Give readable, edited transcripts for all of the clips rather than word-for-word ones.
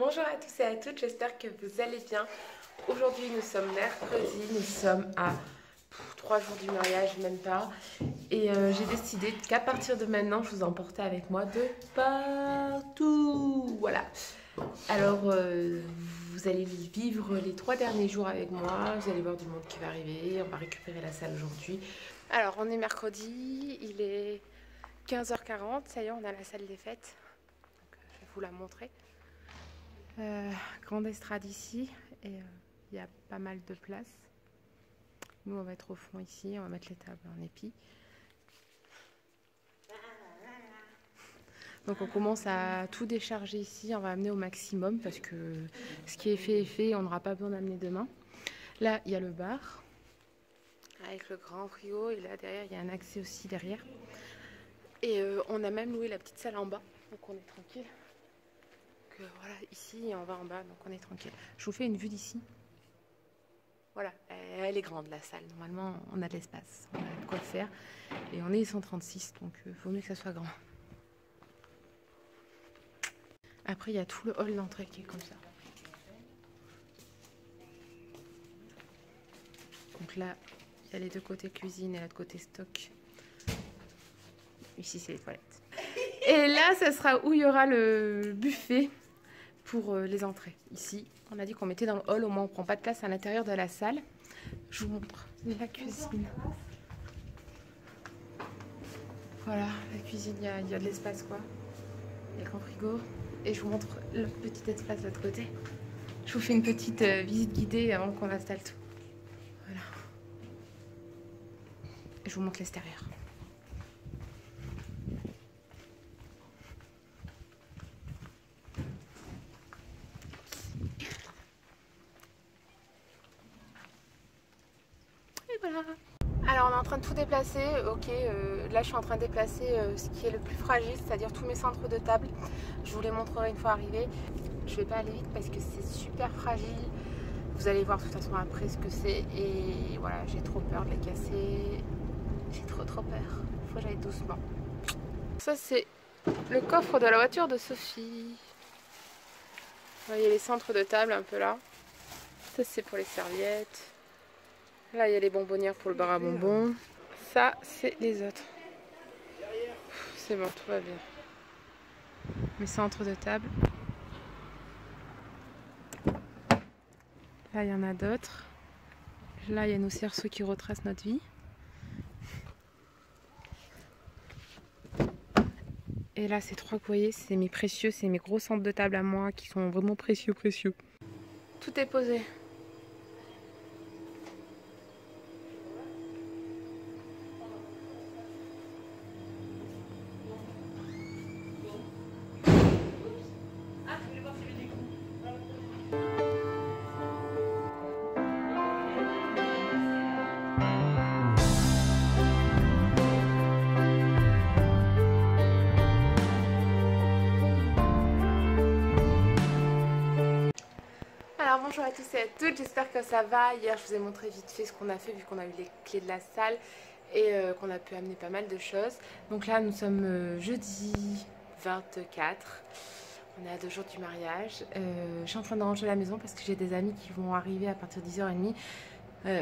Bonjour à tous et à toutes, j'espère que vous allez bien. Aujourd'hui nous sommes mercredi, nous sommes à 3 jours du mariage, même pas. Et j'ai décidé qu'à partir de maintenant, je vous emportais avec moi de partout. Voilà. Alors vous allez vivre les 3 derniers jours avec moi, vous allez voir du monde qui va arriver, on va récupérer la salle aujourd'hui. Alors on est mercredi, il est 15h40, ça y est on a la salle des fêtes. Donc, je vais vous la montrer. Grande estrade ici et il y a pas mal de place. Nous on va être au fond ici, on va mettre les tables en épi. Donc on commence à tout décharger ici, on va amener au maximum parce que ce qui est fait est fait, on n'aura pas besoin d'amener demain. Là il y a le bar avec le grand frigo et là derrière il y a un accès aussi derrière. Et on a même loué la petite salle en bas, donc on est tranquille. Donc voilà, ici et on va en bas, donc on est tranquille. Je vous fais une vue d'ici. Voilà, elle est grande la salle. Normalement, on a de l'espace, on a de quoi faire. Et on est 136, donc il vaut mieux que ça soit grand. Après, il y a tout le hall d'entrée qui est comme ça. Donc là, il y a les deux côtés cuisine et l'autre côté stock. Ici, c'est les toilettes. Et là, ça sera où il y aura le buffet pour les entrées. Ici, on a dit qu'on mettait dans le hall, au moins on prend pas de place à l'intérieur de la salle. Je vous montre la cuisine. Voilà, la cuisine, il y a de l'espace quoi. Il y a le grand frigo. Et je vous montre le petit espace de l'autre côté. Je vous fais une petite visite guidée avant qu'on installe tout. Voilà. Et je vous montre l'extérieur. Voilà. Alors on est en train de tout déplacer, ok, là je suis en train de déplacer ce qui est le plus fragile, c'est-à-dire tous mes centres de table. Je vous les montrerai une fois arrivé. Je vais pas aller vite parce que c'est super fragile. Vous allez voir de toute façon après ce que c'est et voilà, j'ai trop peur de les casser. J'ai trop peur, faut que j'aille doucement. Ça c'est le coffre de la voiture de Sophie. Vous voyez les centres de table un peu là. Ça c'est pour les serviettes. Là, il y a les bonbonnières pour le bar à bonbons. Ça, c'est les autres. C'est bon, tout va bien. Mes centres de table. Là, il y en a d'autres. Là, il y a nos cerceaux qui retracent notre vie. Et là, ces trois, vous voyez, c'est mes précieux, c'est mes gros centres de table à moi qui sont vraiment précieux. Tout est posé. Alors bonjour à tous et à toutes, j'espère que ça va. Hier je vous ai montré vite fait ce qu'on a fait vu qu'on a eu les clés de la salle et qu'on a pu amener pas mal de choses. Donc là nous sommes jeudi 24, on est à 2 jours du mariage. Je suis en train de ranger la maison parce que j'ai des amis qui vont arriver à partir de 10h30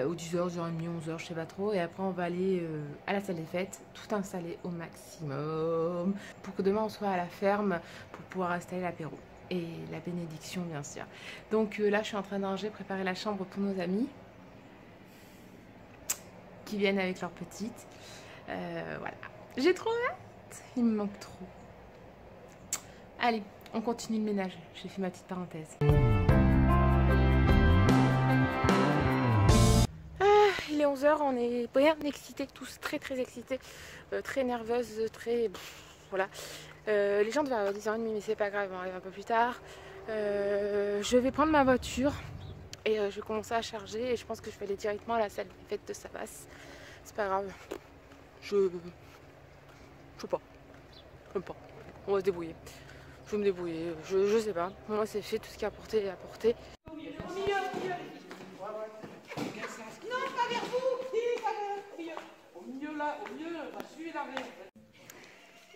ou 10h, 10h30, 11h, je sais pas trop. Et après on va aller à la salle des fêtes, tout installer au maximum pour que demain on soit à la ferme pour pouvoir installer l'apéro. Et la bénédiction bien sûr. Donc là je suis en train d'arranger, préparer la chambre pour nos amis qui viennent avec leurs petites. Voilà. J'ai trop hâte. Il me manque trop. Allez, on continue le ménage. J'ai fait ma petite parenthèse. Il est 11h, on est bien excités, tous très excités, très nerveuses, très... voilà. Les gens devaient arriver à 10h30 mais c'est pas grave, on arrive un peu plus tard. Je vais prendre ma voiture et je vais commencer à charger et je pense que je vais aller directement à la salle des fêtes de Savas. C'est pas grave. Je sais pas. Même pas. On va se débrouiller. Je vais me débrouiller. Je sais pas. Moi c'est fait, tout ce qu'il y a à porter est à porter. Au milieu. Non, pas vers vous. Au milieu là, au milieu. Suivez l'arrière.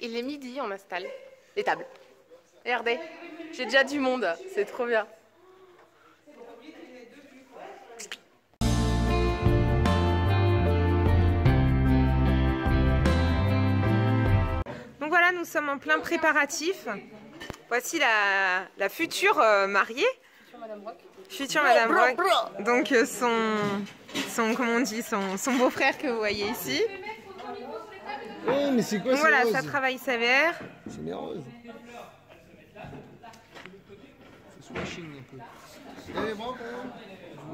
Il est midi, on installe les tables. Regardez. J'ai déjà du monde, c'est trop bien. Donc voilà, nous sommes en plein préparatif. Voici la future mariée. Future Madame Rock. Donc comment on dit, son beau-frère que vous voyez ici. Oh, mais c'est quoi? Donc voilà, rose, ça travaille sévère. c'est mes roses. C'est swashing un peu. Allez, les bras, je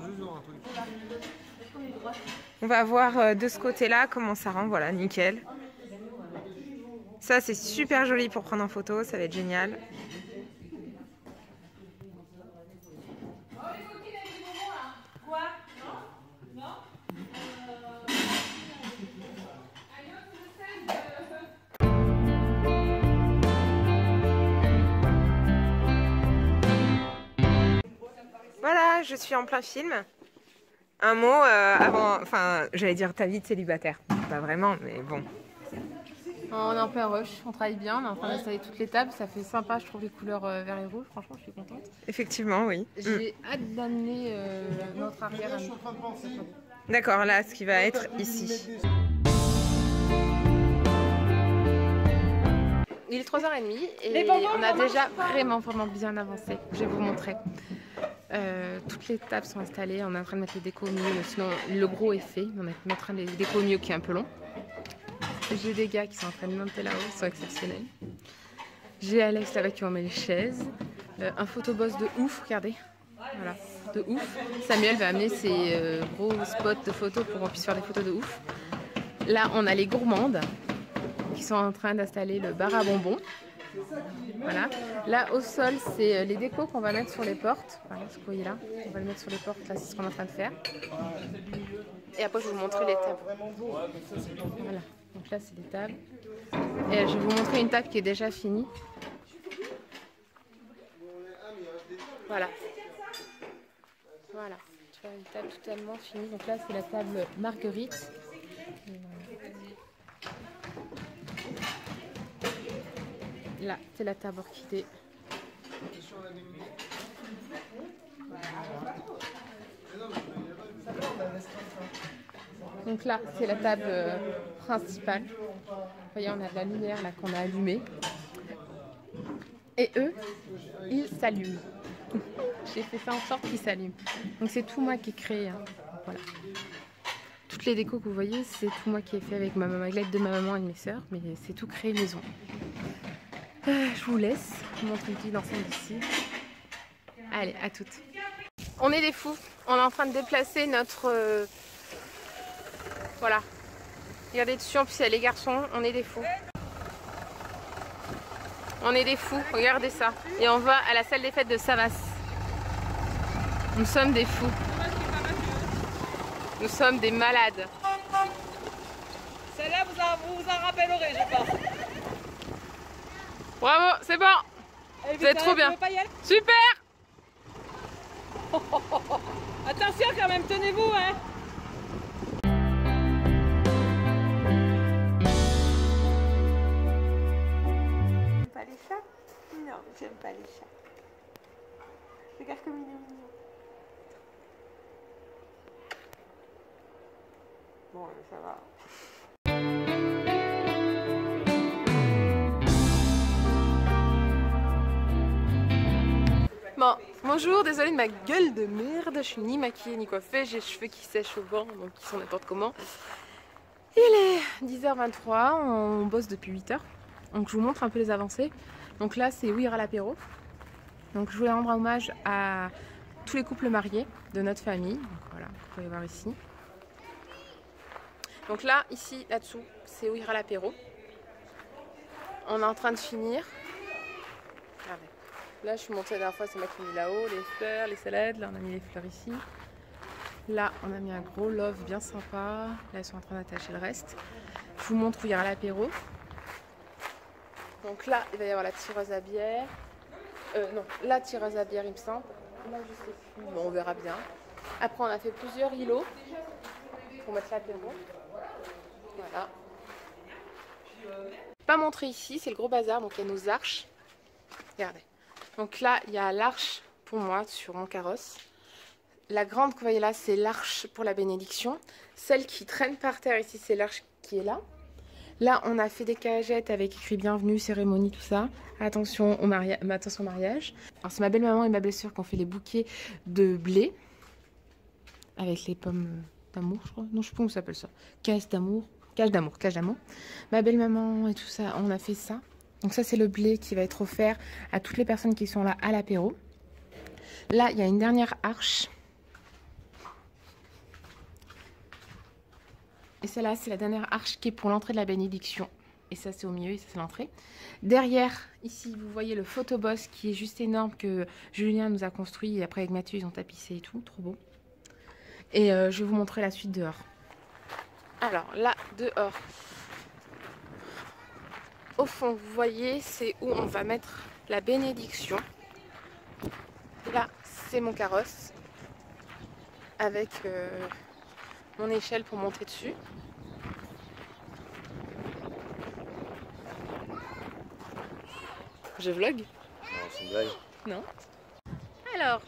veux juste voir un truc. On va voir de ce côté-là comment ça rend. Voilà, nickel. Ça, c'est super joli pour prendre en photo. Ça va être génial. Voilà, je suis en plein film. Un mot avant, enfin, j'allais dire ta vie de célibataire. Pas vraiment, mais bon. On est en plein rush, on travaille bien, on est en train d'installer toutes les tables, ça fait sympa, je trouve les couleurs vert et rouge, franchement je suis contente. Effectivement, oui. J'ai hâte d'amener notre arrière. D'accord, là, ce qui va être ici. Il est 3h30 et on a déjà vraiment bien avancé. Je vais vous montrer. Toutes les tables sont installées, on est en train de mettre les décos au milieu, sinon le gros est fait. On est en train de mettre les décos au milieu qui est un peu long. J'ai des gars qui sont en train de monter là-haut, ils sont exceptionnels. J'ai Alex là-bas qui va mettre les chaises. Un photoboss de ouf, regardez. Voilà, de ouf. Samuel va amener ses gros spots de photos pour qu'on puisse faire des photos de ouf. Là, on a les gourmandes qui sont en train d'installer le bar à bonbons. Voilà. Là, au sol, c'est les décos qu'on va mettre sur les portes. Voilà, ce que vous voyez là. On va le mettre sur les portes, là, c'est ce qu'on est en train de faire. Et après, je vais vous montrer les tables. Voilà. Donc là, c'est des tables. Et je vais vous montrer une table qui est déjà finie. Voilà. Voilà. Tu vois, une table totalement finie. Donc là, c'est la table Marguerite. Là, c'est la table orchidée. Donc là, c'est la table principale. Vous voyez, on a de la lumière là qu'on a allumée. Et eux, ils s'allument. J'ai fait ça en sorte qu'ils s'allument. Donc c'est tout moi qui ai créé. Hein. Voilà. Toutes les décos que vous voyez, c'est tout moi qui ai fait avec l'aide de ma maman et de mes sœurs. Mais c'est tout créé maison. Je vous laisse. Je vous montre une petite ensemble ici. Allez, à toutes. On est des fous. On est en train de déplacer notre... Voilà. Regardez dessus, en plus il y a les garçons. On est des fous. On est des fous. Regardez ça. Et on va à la salle des fêtes de Savas. Nous sommes des fous. Nous sommes des malades. Celle-là, vous en rappellerez, je pense. Bravo, c'est bon. Vous êtes trop bien. Super. Attention quand même, tenez-vous, hein. Pas les chats? Non, j'aime pas les chats. Regarde comme il est mignon. Bon, ça va. Bon, bonjour, désolée de ma gueule de merde, je suis ni maquillée ni coiffée, j'ai les cheveux qui sèchent au vent, donc ils sont n'importe comment. Il est 10h23, on bosse depuis 8h, donc je vous montre un peu les avancées. Donc là, c'est où ira l'apéro. Donc je voulais rendre hommage à tous les couples mariés de notre famille, donc voilà, vous pouvez voir ici. Donc là, ici, là-dessous, c'est où ira l'apéro. On est en train de finir. Regardez. Là, je suis montée la dernière fois, c'est moi qui ai mis là-haut, les fleurs, les salades. Là, on a mis les fleurs ici. Là, on a mis un gros love bien sympa. Là, ils sont en train d'attacher le reste. Je vous montre où il y aura l'apéro. Donc là, il va y avoir la tireuse à bière. Non, la tireuse à bière, il me semble. Là, je sais plus, mais on verra bien. Après, on a fait plusieurs îlots pour mettre l'apéro. Voilà. Pas montré ici, c'est le gros bazar, donc il y a nos arches. Regardez. Donc là, il y a l'arche pour moi sur mon carrosse. La grande que vous voyez là, c'est l'arche pour la bénédiction. Celle qui traîne par terre ici, c'est l'arche qui est là. Là, on a fait des cagettes avec écrit bienvenue, cérémonie, tout ça. Attention au mariage. Alors, c'est ma belle-maman et ma belle-sœur qui ont fait les bouquets de blé. Avec les pommes d'amour, je crois. Non, je sais pas comment ça s'appelle ça. Cage d'amour. Ma belle-maman et tout ça, on a fait ça. Donc ça, c'est le blé qui va être offert à toutes les personnes qui sont là à l'apéro. Là, il y a une dernière arche. Et celle-là, c'est la dernière arche qui est pour l'entrée de la bénédiction. Et ça, c'est au milieu, et ça, c'est l'entrée. Derrière, ici, vous voyez le photoboss qui est juste énorme que Julien nous a construit. Et après, avec Mathieu, ils ont tapissé et tout. Trop beau. Et je vais vous montrer la suite dehors. Alors, là, dehors. Au fond, vous voyez, c'est où on va mettre la bénédiction. Là, c'est mon carrosse. Avec mon échelle pour monter dessus. Je vlog? Non, c'est une blague. Non. Alors,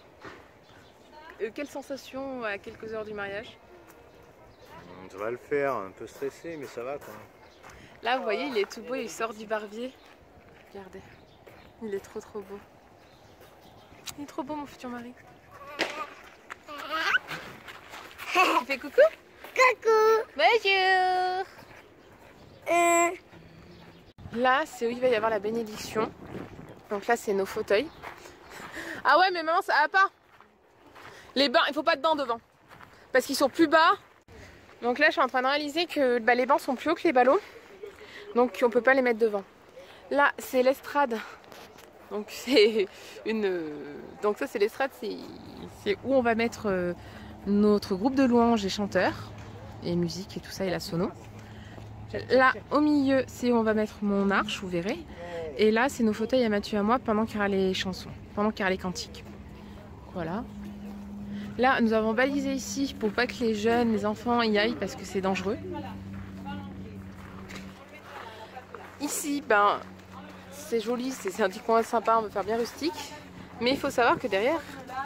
quelle sensation à quelques heures du mariage? Ça va le faire, un peu stressé, mais ça va quoi. Là, vous voyez, il est tout beau, il sort du barbier. Regardez, il est trop beau. Il est trop beau, mon futur mari. Tu fais coucou? Coucou. Bonjour. Là, c'est où il va y avoir la bénédiction. Donc là, c'est nos fauteuils. Ah ouais, mais maman, ça va pas. Les bains, il faut pas dedans devant. Parce qu'ils sont plus bas. Donc là, je suis en train de réaliser que les bancs sont plus hauts que les ballots. Donc on peut pas les mettre devant. Là, c'est l'estrade. Donc c'est une... Donc ça, c'est l'estrade. C'est où on va mettre notre groupe de louanges et chanteurs. Et musique et tout ça, et la sono. Là, au milieu, c'est où on va mettre mon arche, vous verrez. Et là, c'est nos fauteuils à Mathieu et à moi pendant qu'il y aura les chansons, pendant qu'il y aura les cantiques. Voilà. Là, nous avons balisé ici pour pas que les jeunes, les enfants y aillent parce que c'est dangereux. Ici, ben, c'est joli, c'est un petit coin sympa, on veut faire bien rustique. Mais il faut savoir que derrière,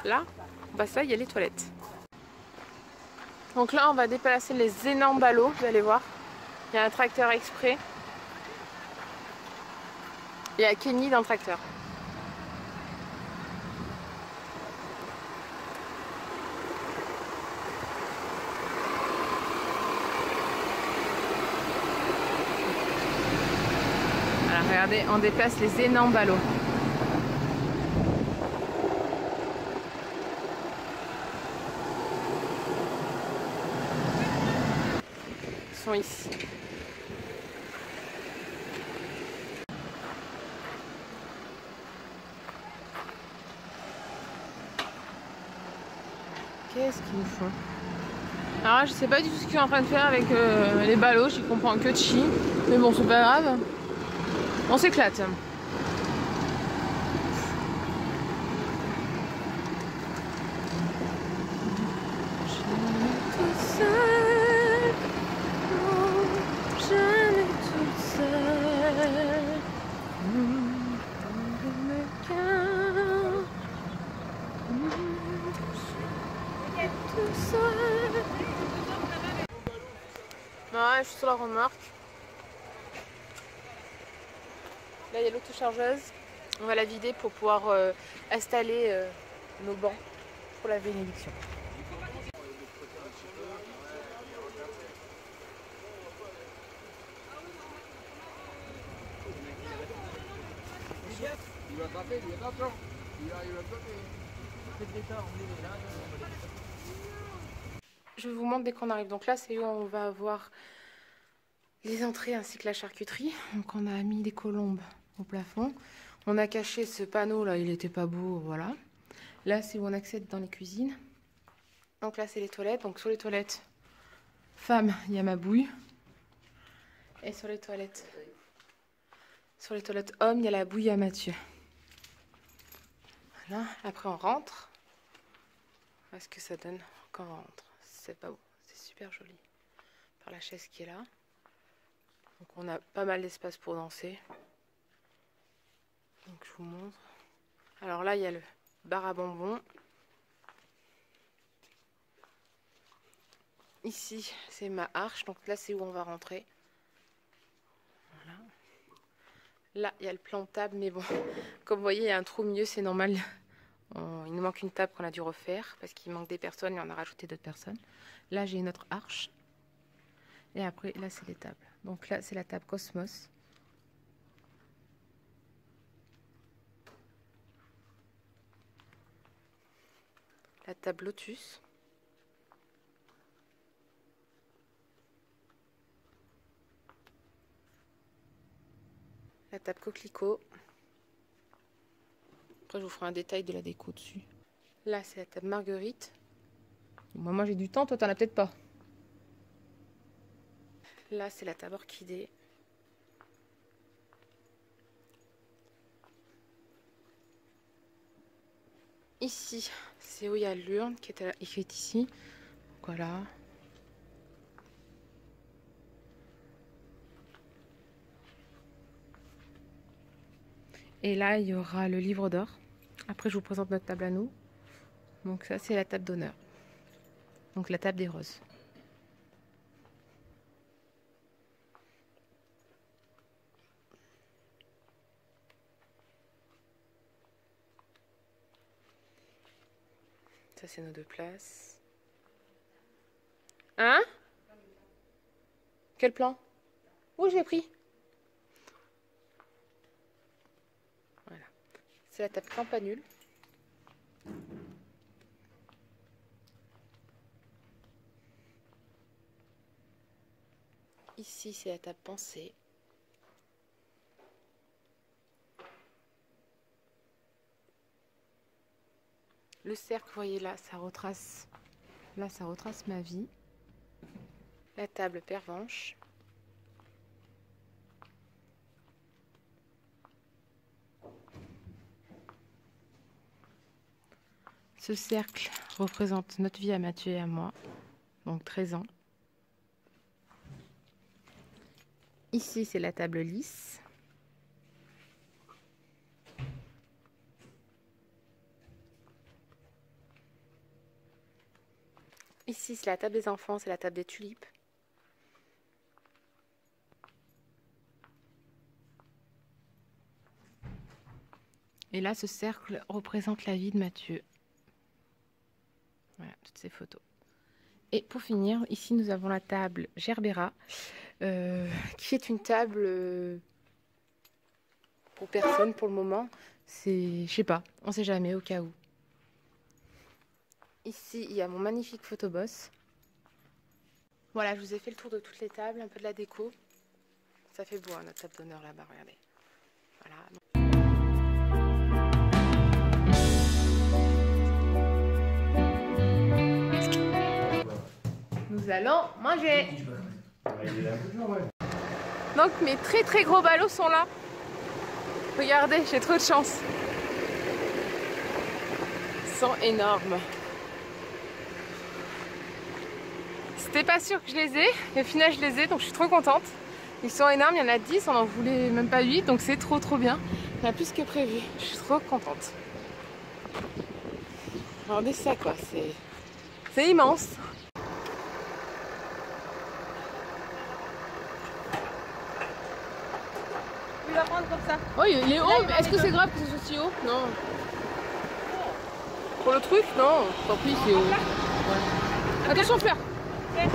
là, bah ça, il y a les toilettes. Donc là, on va déplacer les énormes ballots, vous allez voir. Il y a un tracteur exprès. Il y a Kenny dans le tracteur. Alors regardez, on déplace les énormes ballots. Ils sont ici. Qu'est-ce qu'ils nous font? Alors là, je sais pas du tout ce qu'ils sont en train de faire avec les ballots, j'y comprends que de chi. Mais bon, c'est pas grave. On s'éclate. Ouais, je suis sur la remorque. Là, il y a l'autochargeuse. On va la vider pour pouvoir installer nos bancs pour la bénédiction. Il va attraper, il va attraper. Je vous montre dès qu'on arrive. Donc là, c'est où on va avoir les entrées ainsi que la charcuterie. Donc on a mis des colombes au plafond. On a caché ce panneau là, il était pas beau, voilà. Là, c'est où on accède dans les cuisines. Donc là, c'est les toilettes. Donc sur les toilettes femmes, il y a ma bouille. Et sur les toilettes hommes, il y a la bouille à Mathieu. Voilà. Après, on rentre. Voilà ce que ça donne quand on rentre. C'est pas beau, c'est super joli. Par la chaise qui est là. Donc on a pas mal d'espace pour danser. Donc je vous montre. Alors là, il y a le bar à bonbons. Ici, c'est ma arche. Donc là, c'est où on va rentrer. Voilà. Là, il y a le plan de table. Mais bon, comme vous voyez, il y a un trou au milieu. C'est normal. Il nous manque une table qu'on a dû refaire. Parce qu'il manque des personnes et on a rajouté d'autres personnes. Là, j'ai une autre arche. Et après, là, c'est les tables. Donc là, c'est la table Cosmos. La table Lotus. La table Coquelicot. Après, je vous ferai un détail de la déco dessus. Là, c'est la table Marguerite. Moi j'ai du temps, toi, t'en as peut-être pas. Là, c'est la table Orchidée. Ici, c'est où il y a l'urne qui est ici. Voilà. Et là, il y aura le livre d'or. Après, je vous présente notre table à nous. Donc ça, c'est la table d'honneur. Donc la table des roses. Ça, c'est nos deux places. Hein? Quel plan? Où j'ai pris? Voilà. C'est la table campanule. Ici, c'est la table pensée. Le cercle, vous voyez là, ça retrace. Là, ça retrace ma vie. La table pervenche. Ce cercle représente notre vie à Mathieu et à moi. Donc 13 ans. Ici, c'est la table lisse. Ici, c'est la table des enfants, c'est la table des tulipes. Et là, ce cercle représente la vie de Mathieu. Voilà, toutes ces photos. Et pour finir, ici, nous avons la table Gerbera, qui est une table pour personne pour le moment. C'est, je sais pas, on sait jamais, au cas où. Ici, il y a mon magnifique photoboss. Voilà, je vous ai fait le tour de toutes les tables, un peu de la déco. Ça fait beau, hein, notre table d'honneur là-bas, regardez. Voilà. Nous allons manger. Donc mes très très gros ballots sont là. Regardez, j'ai trop de chance. Ils sont énormes. C'était pas sûr que je les ai, mais au final je les ai, donc je suis trop contente. Ils sont énormes, il y en a 10, on en voulait même pas 8, donc c'est trop bien. Il y en a plus que prévu, je suis trop contente. Regardez ça quoi, c'est immense. Tu vas prendre comme ça. Oui, il est haut, mais est-ce que c'est grave que ce soit si haut? Non. Pour le truc, non, tant pis, c'est haut. Ouais. Attention, Fleur. Ils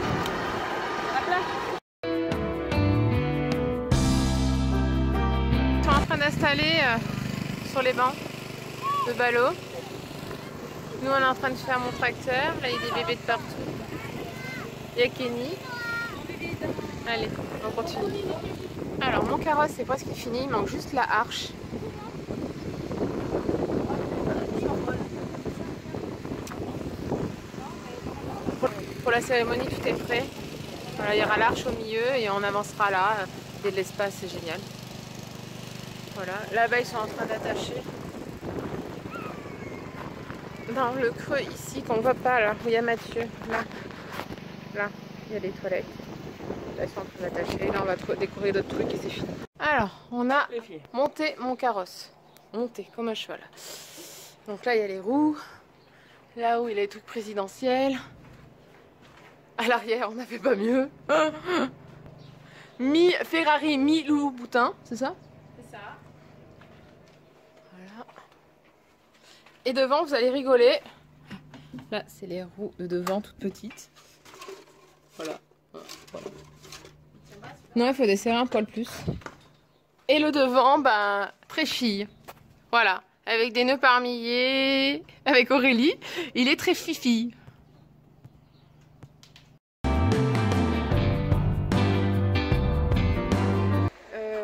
sont en train d'installer sur les bancs de ballot. Nous, on est en train de faire mon tracteur. Là, il y a des bébés de partout. Il y a Kenny. Allez, on continue. Alors, mon carrosse, c'est presque fini. Il manque juste la arche. Pour la cérémonie, tout est prêt. Voilà, il y aura l'arche au milieu et on avancera là. Il y a de l'espace, c'est génial. Voilà, là-bas, ils sont en train d'attacher. Dans le creux ici, qu'on ne voit pas, là, où il y a Mathieu. Là, il y a des toilettes. Là, ils sont en train d'attacher. Là, on va découvrir d'autres trucs et c'est fini. Alors, on a monté mon carrosse. Monté, comme un cheval. Donc là, il y a les roues. Là où il y a les trucs présidentiels. À l'arrière, on n'avait pas mieux. Mi Ferrari, mi Louboutin, c'est ça? C'est ça. Voilà. Et devant, vous allez rigoler. Là, c'est les roues de devant, toutes petites. Voilà. Voilà. Non, il faut desserrer un poil plus. Et le devant, ben, très fille. Voilà. Avec des nœuds par milliers. Avec Aurélie. Il est très fifi.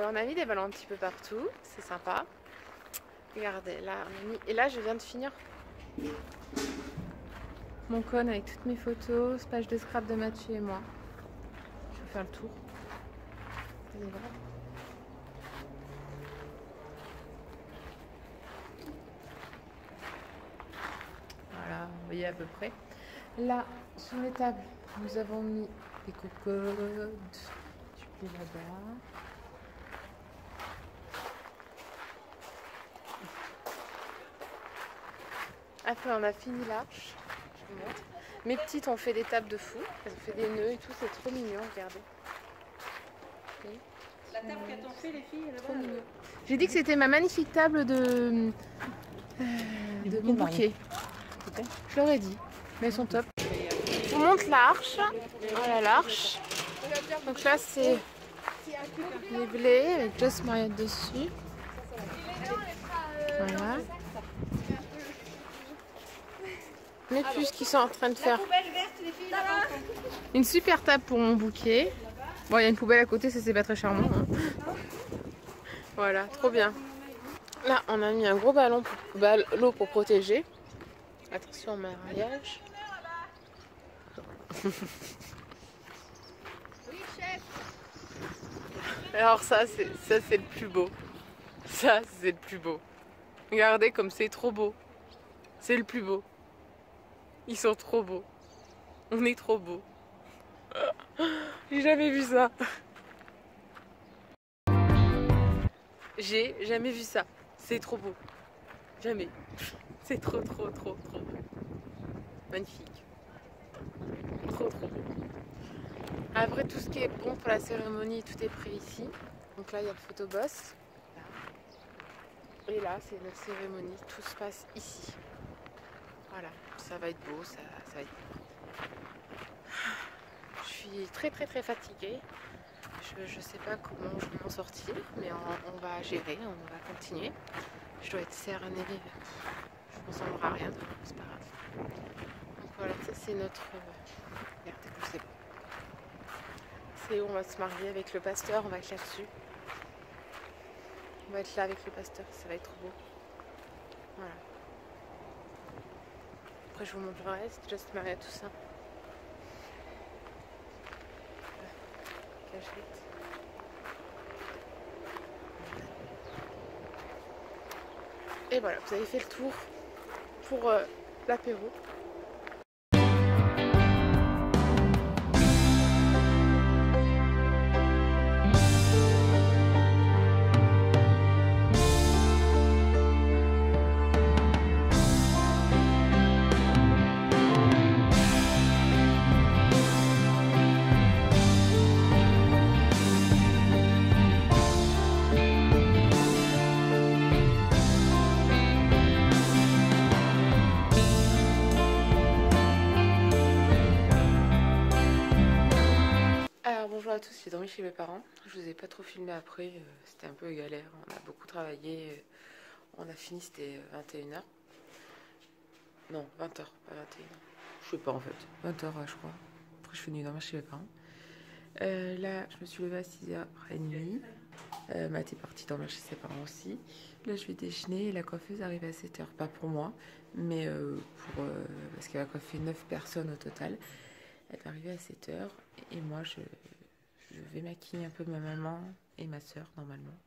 On a mis des ballons un petit peu partout. C'est sympa. Regardez, là, on a mis... Et là, je viens de finir mon cône avec toutes mes photos, page de scrap de Mathieu et moi. Je vais faire le tour. Allez, voilà. Voilà, vous voyez à peu près. Là, sur les tables, nous avons mis des cocottes. Tu peux là-bas. Après, on a fini l'arche. Je vous montre. Mes petites ont fait des tables de fou. Elles ont fait des nœuds et tout. C'est trop mignon, regardez. Okay. La table qu'elles ont fait, les filles, elle est Trop mignon. J'ai dit que c'était ma magnifique table de mon bouquet. Je leur ai dit. Mais elles sont top. Je vous montre l'arche. Voilà l'arche. Donc là, c'est nivelé avec Just Marriott dessus. Voilà. Mes puces qui sont en train de faire une super table pour mon bouquet. Bon, il y a une poubelle à côté, ça c'est pas très charmant. Hein. Voilà, trop bien. Là, on a mis un gros ballon pour l'eau pour protéger. Attention au mariage. Alors ça c'est le plus beau. Ça c'est le plus beau. Regardez comme c'est trop beau. C'est le plus beau. Ils sont trop beaux. On est trop beaux. J'ai jamais vu ça. J'ai jamais vu ça. C'est trop beau. Jamais. C'est trop beau. Magnifique. Trop beau. Après tout ce qui est bon pour la cérémonie, tout est prêt ici. Donc là il y a le photoboss. Et là c'est notre cérémonie. Tout se passe ici. Voilà, ça va être beau, ça va être beau. Je suis très fatiguée. Je sais pas comment je vais m'en sortir, mais on va gérer, on va continuer. Je dois être cernée, je ne ressemblerai à rien, c'est pas grave. Donc voilà, ça c'est notre... Regardez comme c'est beau. C'est où on va se marier avec le pasteur, on va être là-dessus. On va être là avec le pasteur, ça va être trop beau. Voilà. Après je vous montre le reste, Just Marriott, tout ça. Cachette. Et voilà, vous avez fait le tour pour l'apéro. Bonjour à tous, j'ai dormi chez mes parents. Je vous ai pas trop filmé après, c'était un peu galère. On a beaucoup travaillé. On a fini, c'était 21h. Non, 20h, pas 21h. Je sais pas en fait. 20h, je crois. Après, je suis venue dormir chez mes parents. Là, je me suis levée à 6h30. Math est partie dormir chez ses parents aussi. Là, je vais déjeuner et la coiffeuse arrive à 7h. Pas pour moi, mais parce qu'elle a coiffé 9 personnes au total. Elle est arrivée à 7h et moi, je vais maquiller un peu ma maman et ma soeur normalement.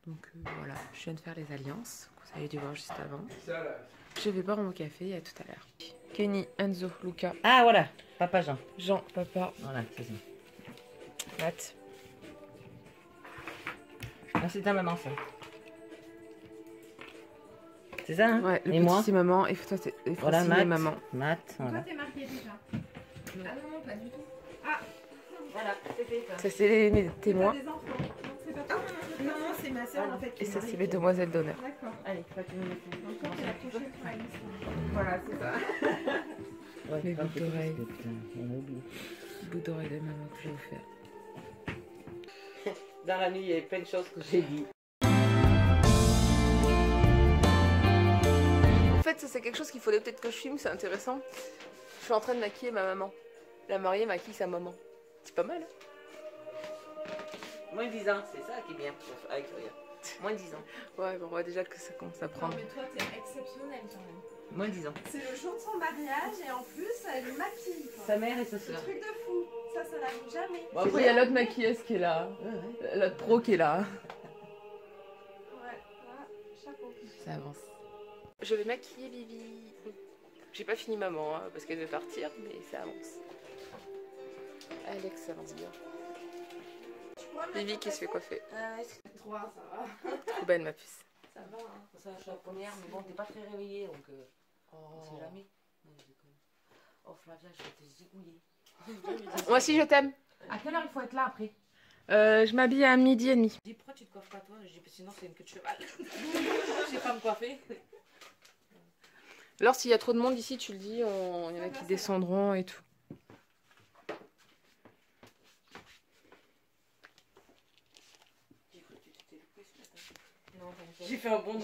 Donc voilà, je viens de faire les alliances, que vous avez dû voir juste avant. Je vais boire mon café et à tout à l'heure. Kenny, Enzo, Luca. Ah voilà, papa Jean. Jean, papa. Voilà, c'est ça. Matt. Ah, c'est ta maman ça. C'est ça, hein? Ouais, le Et petit moi c'est maman et toi c'est Voilà, Francine et Matt. maman. Matt, Toi, voilà. t'es marqué déjà. Ah non, non, pas du tout. Voilà, c'est fait ça. Ça c'est mes témoins Des enfants. Non, c'est pas toi. Non, non, c'est ma soeur en fait. et ça c'est mes demoiselles d'honneur. D'accord. Allez, tu vas te mettre. Donc toi, t'es la prochaine pour Alice. Voilà, c'est ça. Ouais, Les pas boucles petit, d'oreilles. parce que, putain, on a oublié. Bout d'oreille de maman que je vais vous faire. Dans la nuit, il y avait plein de choses que j'ai dit. En fait, ça c'est quelque chose qu'il faudrait peut-être que je filme, c'est intéressant. Je suis en train de maquiller ma maman. La mariée maquille sa maman. C'est pas mal, hein? Moins 10 ans, c'est ça qui est bien avec Soria. Moins 10 ans. Ouais, bon, on voit déjà que ça commence à Non, prendre. mais toi, t'es exceptionnelle quand même. Moins 10 ans. C'est le jour de son mariage et en plus, elle maquille. Quoi. Sa mère et sa Ce soeur. truc de fou. Ça n'arrive jamais. Bon, Après, il y a l'autre maquilleuse qui est là. Ouais. L'autre pro qui est là. Ouais, là, chapeau. Ça avance. Je vais maquiller Bibi. J'ai pas fini maman, hein, parce qu'elle veut partir, mais ça avance. Alex, ça avance bien. Bibi qui se fait coiffer. c'est 3, ça va. Trop belle ma puce. Ça va, hein. Ça, je suis la première, mais bon, t'es pas très réveillée, donc on sait jamais. Non, je déconne. Oh, Flavia, je vais te zigouiller. Moi aussi je t'aime. À quelle heure il faut être là après? Je m'habille à 12h30. Je dis, pourquoi tu te coiffes pas toi? Je dis, sinon c'est une queue de cheval. Je sais pas me coiffer. Alors s'il y a trop de monde ici, tu le dis, il y en a qui descendront et tout. J'ai fait un bon.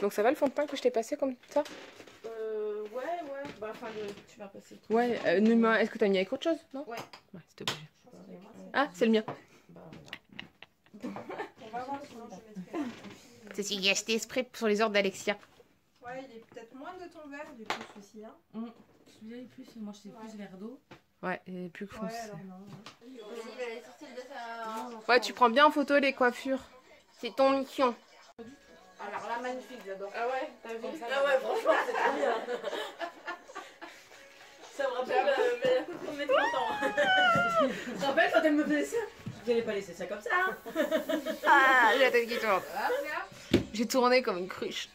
Donc ça va le fond de teint que je t'ai passé comme ça? Ouais. Bah, enfin, tu vas passer. Ouais, est-ce que t'as mis avec autre chose? Non? Ouais. Ouais, c'était obligé. Ah, c'est le mien. On va voir, sinon je mettrai là. C'est celui qui a acheté exprès sur les ordres d'Alexia. Ouais, il est peut-être moins de ton verre du coup, celui-ci. Hein. Celui-là est plus, moi je sais plus verre d'eau. Ouais, et plus que Ouais, foncé. alors non. Ouais, tu prends bien en photo les coiffures. C'est ton mission. Alors là, magnifique, j'adore. Ah ouais, t'as vu? Ah ouais, franchement, c'est trop bien. Ça me rappelle mais la coupe qu'on met 30 ans. Tu te rappelles quand elle me faisait ça? Vous n'allez pas laisser ça comme ça, hein? Ah, j'ai la tête qui tourne. J'ai tourné comme une cruche.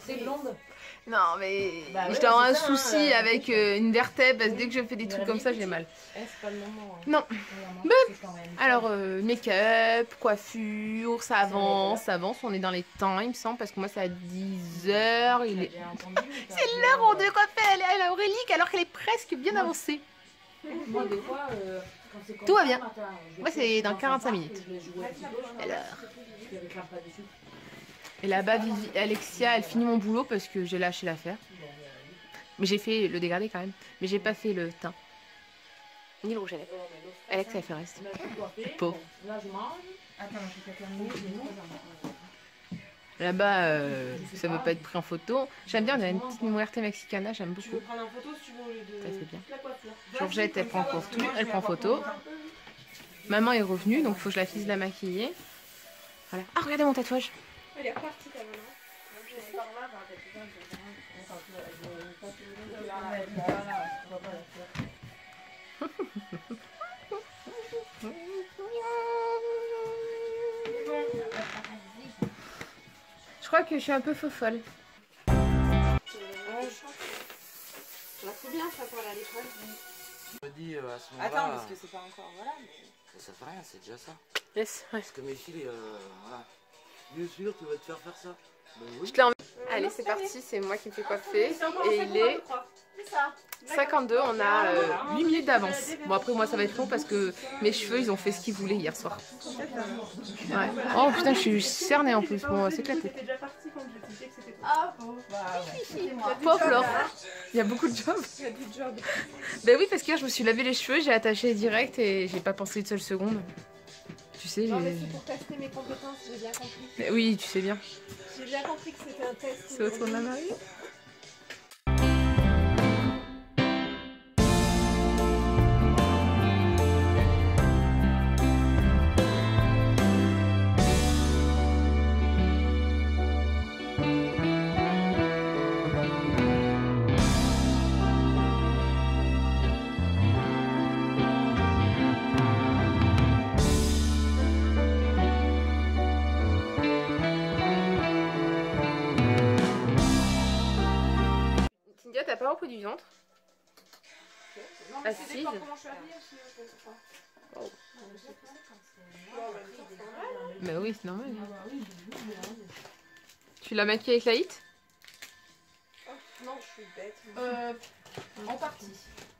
C'est blonde. Non, mais Bah ouais, je dois avoir un c'est ça, souci avec une vertèbre parce que dès que je fais des trucs comme ça, j'ai mal. C'est pas le moment. Non. Alors, make-up, coiffure, ça avance, on est dans les temps, il me semble, parce que moi c'est à 10h. C'est l'heure où on doit coiffer à Aurélie alors qu'elle est presque bien avancée. Moi, des fois, quand c'est comme Tout va ça, bien. matin, je Moi, fais c'est dans dans 45 un minutes. parc et je vais jouer un petit peu, Alors. je réclame pas dessus. Et là-bas, Alexia, elle finit mon boulot parce que j'ai lâché l'affaire. Mais j'ai fait le dégradé quand même. Mais j'ai pas fait le teint. Ni le rouge à lèvres. Alexa, elle fait le reste. Pauvre. Là, je mange. Attends, je vais terminer. Là-bas, ça veut pas être pris en photo. J'aime bien, on a une petite muerte mexicana, j'aime Tu veux beaucoup. prendre en photo si tu veux au lieu de Ça fait bien. la coiffure. Georgette, elle prend pour tout, elle prend photo. Maman est revenue, donc il faut que je la fise la maquiller. Voilà. Ah, regardez mon tatouage. Elle est repartie ta maman. Je crois que je suis un peu fofolle. Ça fout bien ça pour aller à l'école. Je me dis à ce moment-là. Attends, parce que c'est pas encore. Voilà. Mais... Ça fait rien, c'est déjà ça. Yes, ouais. Parce que mes filles, voilà. Bien sûr, tu vas te faire ça. Ben oui. Je te l'ai Allez, c'est parti, c'est moi qui me fais coiffer. Et il est 52, on a 8 minutes d'avance. Bon, après, moi, ça va être long parce que mes cheveux, ils ont fait ce qu'ils voulaient hier soir. Ouais. Oh putain, je suis cernée en plus. Bon, c'est éclaté. T'étais déjà parti quand je disais que c'était tout. Ah, Pauvre Laure. Il y a beaucoup de jobs. il y a du job. Ben oui, parce qu'hier, je me suis lavé les cheveux, j'ai attaché direct et j'ai pas pensé une seule seconde. Tu sais, Non, mais c'est pour tester mes compétences, j'ai bien compris. Mais oui, tu sais bien. J'ai bien compris que c'était un test. C'est autour de la Marie. Ça va au poids du ventre? Non, mais c'est Assise. dépend comment je suis habillée aussi. Oh. Mais Bah oui, c'est normal. Tu l'as maquillée avec la hit? Non, je suis bête. en partie.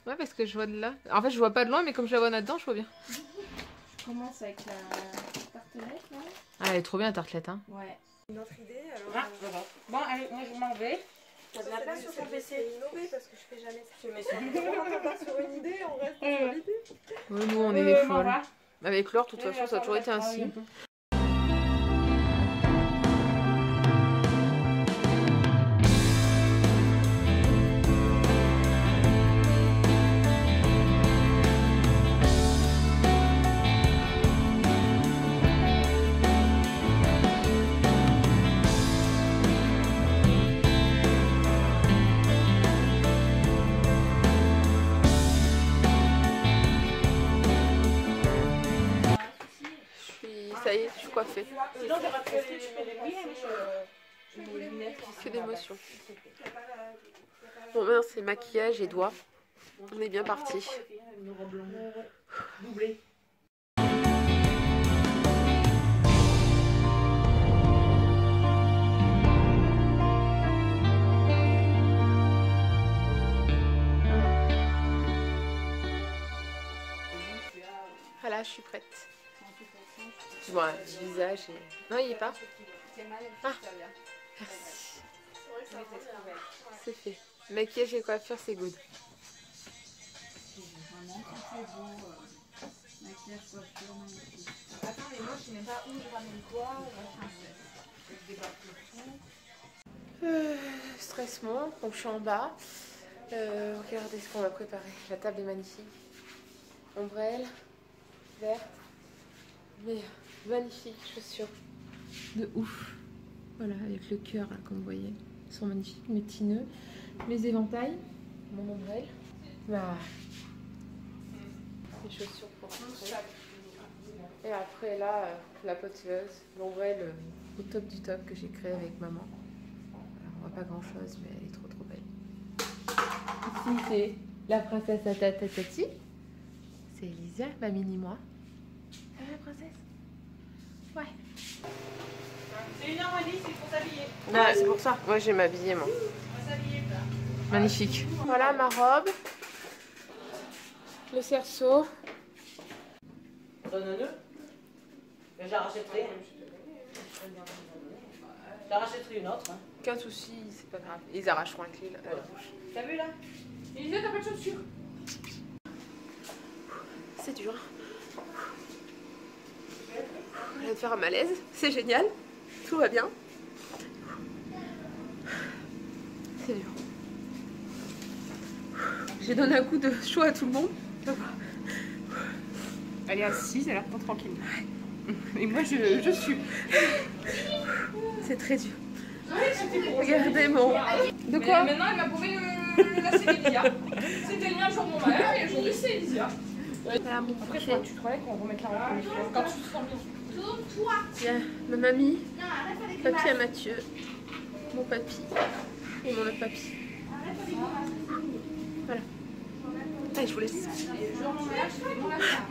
Ouais, parce que je vois de là. En fait, je vois pas de loin, mais comme je la vois là-dedans, je vois bien. Je commence avec la tartelette là. Ah, elle est trop bien la tartelette, hein. Ouais. Une autre idée alors. Ah, ça va. Bon, allez, moi je m'en vais. T'as de la place sur ton PC. C'est innové parce que je fais jamais ça. Je mets ça. On part sur une idée, on reste sur l'idée. Ouais, nous, on est des folles. Avec Laure, de toute façon, ça a toujours été ainsi. Ça y est, je suis coiffée. Sinon, j'aurais pu aller les lunettes. Que d'émotion. Bon, maintenant, c'est maquillage et doigts. On est bien parti. Doublé. Voilà, je suis prête. Je vois un petit visage et... Non, il est pas. Ah, merci. C'est fait. Maquillage et coiffure, c'est good. Vraiment, tout est beau. Maquillage, coiffure, magnifique. Attends, mais moi je sais même pas où je ramène quoi. Je débarque le tout. Stress moins, donc je suis en bas. Regardez ce qu'on va préparer. La table est magnifique. Ombrelle, verte, mais magnifique chaussures. De ouf. Voilà, avec le cœur, là, comme vous voyez. Ils sont magnifiques, mes petits nœuds, mes éventails, mon ombrelle. Bah, les chaussures pour rentrer. Et après là, la poteuse, l'ombrelle au top du top que j'ai créé avec maman. Alors, on voit pas grand chose, mais elle est trop belle. Ici, c'est la princesse Tati. C'est Elisa, ma mini-moi. Ah, la princesse? Ouais. C'est 1h10, c'est pour s'habiller. Ah, c'est pour ça. Moi, j'ai m'habiller, moi. On va s'habiller là. Magnifique. Voilà ma robe. Le cerceau. Donne un nœud. Mais j'en rachèterai. J'en rachèterai une autre. Hein. Aucun souci, c'est pas grave. Ils arracheront avec la bouche. T'as vu là? Elisa, t'as pas de chaussures? C'est dur. On vient de faire un malaise. C'est génial. Tout va bien. C'est dur. J'ai donné un coup de chaud à tout le monde. Elle est assise, elle attend tranquille. Et moi, je suis. C'est très dur. Regardez mon... De Mais quoi? maintenant, elle m'a prouvé la Célidia. C'était le mien le jour de mon malheur et aujourd'hui, c'est Elisa. Voilà mon Après, bouquet. tu croyais qu'on remette la robe quand tu te sens bien. Tiens, ma mamie, papy à Mathieu, mon papy et mon autre papy. Voilà. Allez, je vous laisse. Le jour de mon malheur, je fais mon affaire.